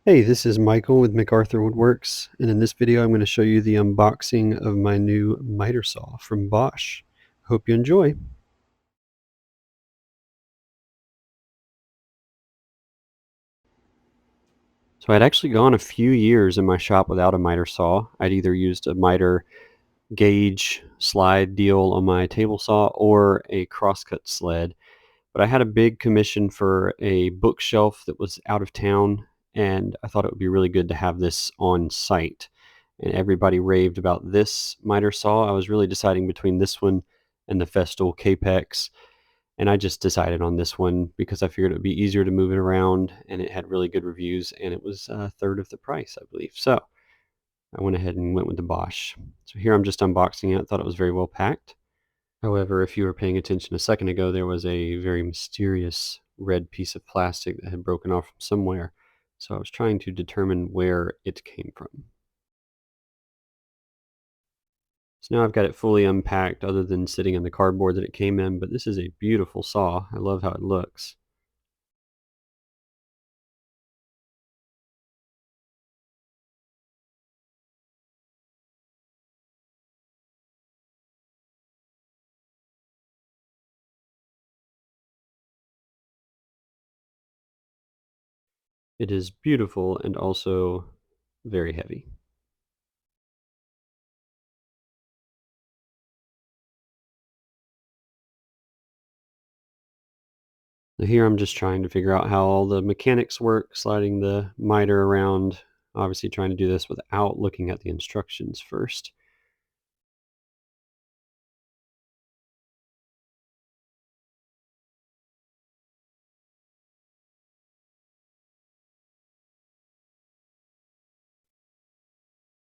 Hey, this is Michael with macarthurworks, and in this video I'm going to show you the unboxing of my new miter saw from Bosch. Hope you enjoy. So I'd actually gone a few years in my shop without a miter saw. I'd either used a miter gauge slide deal on my table saw or a crosscut sled. But I had a big commission for a bookshelf that was out of town, and I thought it would be really good to have this on site. And everybody raved about this miter saw. I was really deciding between this one and the Festool Capex, and I just decided on this one because I figured it would be easier to move it around, and it had really good reviews, and it was a third of the price, I believe. So I went ahead and went with the Bosch. So here I'm just unboxing it. I thought it was very well packed. However, if you were paying attention a second ago, there was a very mysterious red piece of plastic that had broken off from somewhere. So I was trying to determine where it came from. So now I've got it fully unpacked other than sitting in the cardboard that it came in, but this is a beautiful saw. I love how it looks. It is beautiful and also very heavy. So here I'm just trying to figure out how all the mechanics work, sliding the miter around, obviously trying to do this without looking at the instructions first.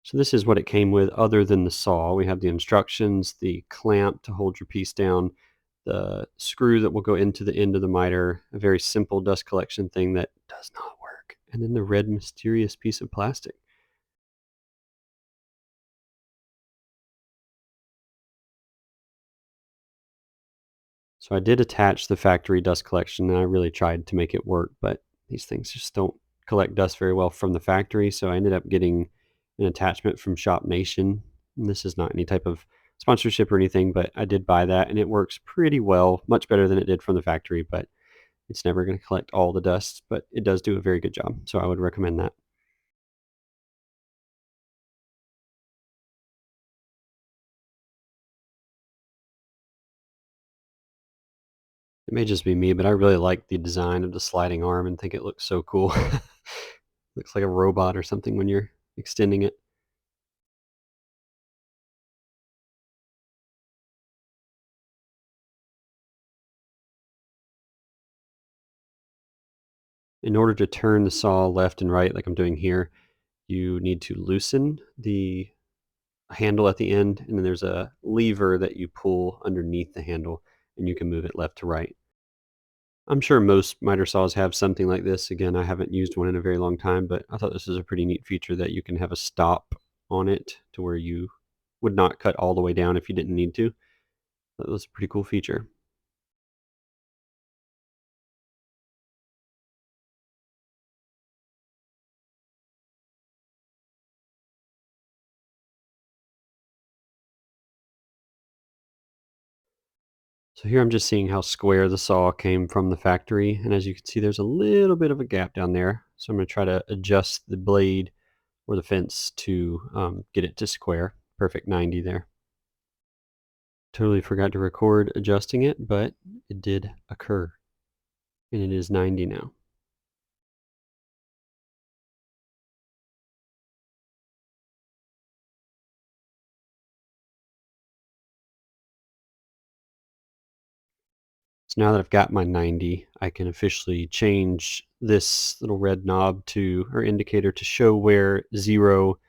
So this is what it came with other than the saw. We have the instructions, the clamp to hold your piece down, the screw that will go into the end of the miter, a very simple dust collection thing that does not work, and then the red mysterious piece of plastic. So I did attach the factory dust collection, and I really tried to make it work, but these things just don't collect dust very well from the factory, so I ended up getting an attachment from Shop Nation. And this is not any type of sponsorship or anything, but I did buy that, and it works pretty well, much better than it did from the factory, but it's never going to collect all the dust, but it does do a very good job, so I would recommend that. It may just be me, but I really like the design of the sliding arm and think it looks so cool. Looks like a robot or something when you're extending it. In order to turn the saw left and right like I'm doing here, you need to loosen the handle at the end, and then there's a lever that you pull underneath the handle, and you can move it left to right. I'm sure most miter saws have something like this. Again, I haven't used one in a very long time, but I thought this is a pretty neat feature that you can have a stop on it to where you would not cut all the way down if you didn't need to. That was a pretty cool feature. So here I'm just seeing how square the saw came from the factory, and as you can see, there's a little bit of a gap down there. So I'm going to try to adjust the blade or the fence to get it to square. Perfect 90 there. Totally forgot to record adjusting it, but it did occur, and it is 90 now. So now that I've got my 90, I can officially change this little red knob to, or indicator, to show where 0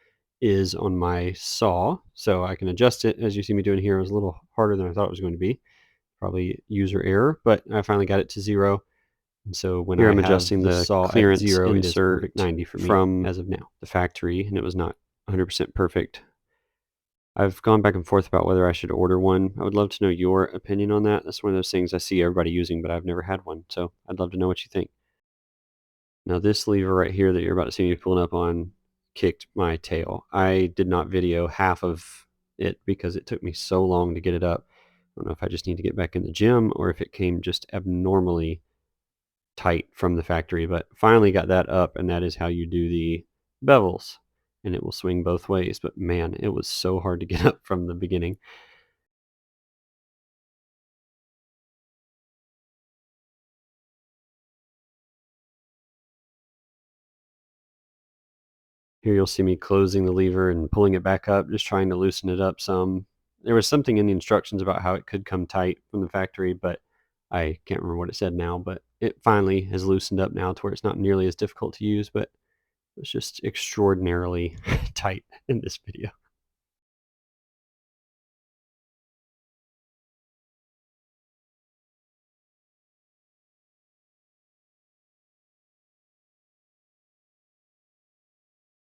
is on my saw. So I can adjust it. As you see me doing here, it was a little harder than I thought it was going to be. Probably user error, but I finally got it to 0. And so when here I'm adjusting the saw clearance at 0, it is perfect 90 for me from as of now. The factory, and it was not 100% perfect. I've gone back and forth about whether I should order one. I would love to know your opinion on that. That's one of those things I see everybody using, but I've never had one. So I'd love to know what you think. Now this lever right here that you're about to see me pulling up on kicked my tail. I did not video half of it because it took me so long to get it up. I don't know if I just need to get back in the gym or if it came just abnormally tight from the factory, but finally got that up, and that is how you do the bevels, and it will swing both ways. But man, it was so hard to get up from the beginning. Here you'll see me closing the lever and pulling it back up, just trying to loosen it up some. There was something in the instructions about how it could come tight from the factory, but I can't remember what it said now, but it finally has loosened up now to where it's not nearly as difficult to use, but it was just extraordinarily tight in this video.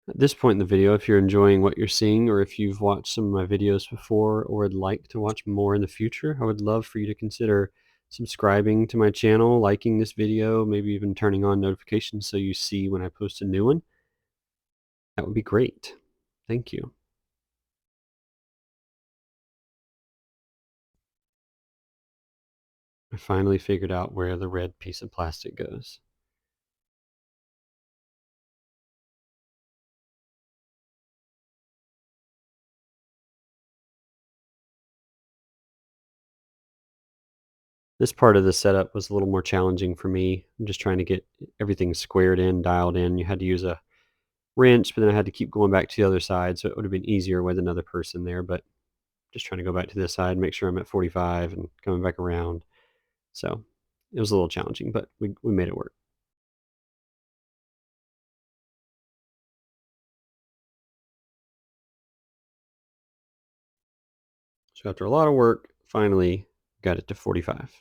At this point in the video, if you're enjoying what you're seeing, or if you've watched some of my videos before or would like to watch more in the future, I would love for you to consider subscribing to my channel, liking this video, maybe even turning on notifications so you see when I post a new one. That would be great. Thank you. I finally figured out where the red piece of plastic goes. This part of the setup was a little more challenging for me. I'm just trying to get everything squared in, dialed in. You had to use a wrench, but then I had to keep going back to the other side, so it would have been easier with another person there, but just trying to go back to this side, make sure I'm at 45 and coming back around. So it was a little challenging, but we made it work. So after a lot of work, finally got it to 45.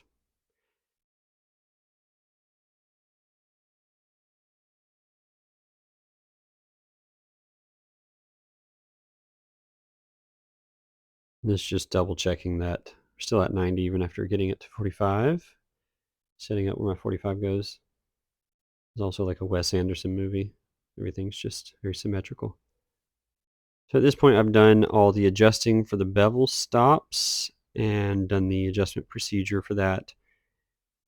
This is just double checking that we're still at 90 even after getting it to 45. Setting up where my 45 goes. It's also like a Wes Anderson movie. Everything's just very symmetrical. So at this point, I've done all the adjusting for the bevel stops and done the adjustment procedure for that.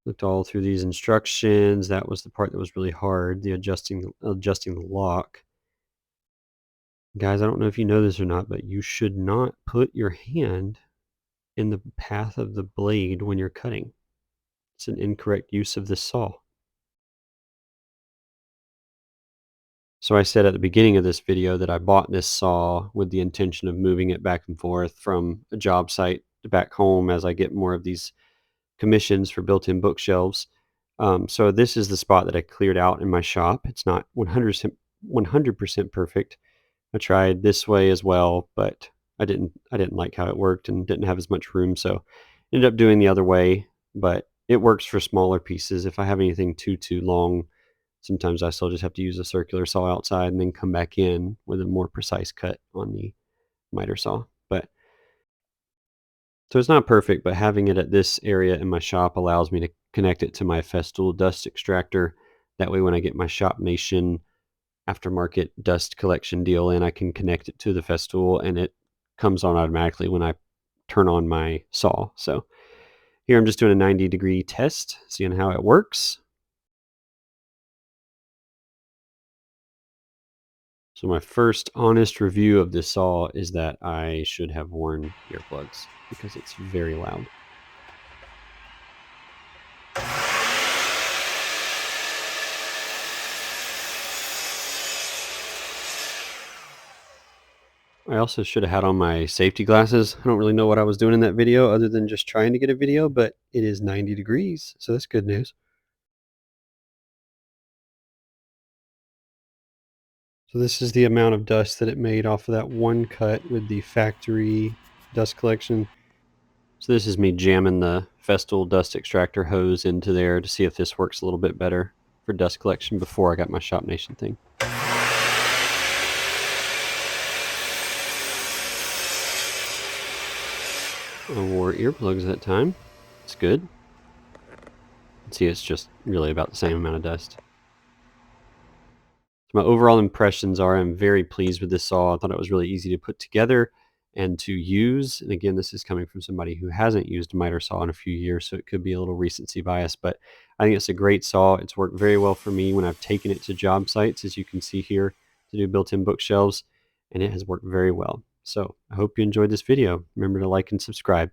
Looked all through these instructions. That was the part that was really hard, the adjusting the lock. Guys, I don't know if you know this or not, but you should not put your hand in the path of the blade when you're cutting. It's an incorrect use of this saw. So I said at the beginning of this video that I bought this saw with the intention of moving it back and forth from a job site to back home as I get more of these commissions for built-in bookshelves. So this is the spot that I cleared out in my shop. It's not 100% perfect. I tried this way as well, but I didn't like how it worked and didn't have as much room, so ended up doing the other way. But it works for smaller pieces. If I have anything too long, sometimes I still just have to use a circular saw outside and then come back in with a more precise cut on the miter saw. But so it's not perfect, but having it at this area in my shop allows me to connect it to my Festool dust extractor. That way when I get my Shop Nation aftermarket dust collection deal in, I can connect it to the Festool and it comes on automatically when I turn on my saw. So here I'm just doing a 90-degree test, seeing how it works. So my first honest review of this saw is that I should have worn earplugs because it's very loud. I also should have had on my safety glasses. I don't really know what I was doing in that video other than just trying to get a video, but it is 90 degrees, so that's good news. So this is the amount of dust that it made off of that one cut with the factory dust collection. So this is me jamming the Festool dust extractor hose into there to see if this works a little bit better for dust collection before I got my Shop Nation thing. I wore earplugs that time. It's good. See, it's just really about the same amount of dust. So my overall impressions are I'm very pleased with this saw. I thought it was really easy to put together and to use. And again, this is coming from somebody who hasn't used a miter saw in a few years, so it could be a little recency bias, but I think it's a great saw. It's worked very well for me when I've taken it to job sites, as you can see here, to do built-in bookshelves, and it has worked very well. So I hope you enjoyed this video. Remember to like and subscribe.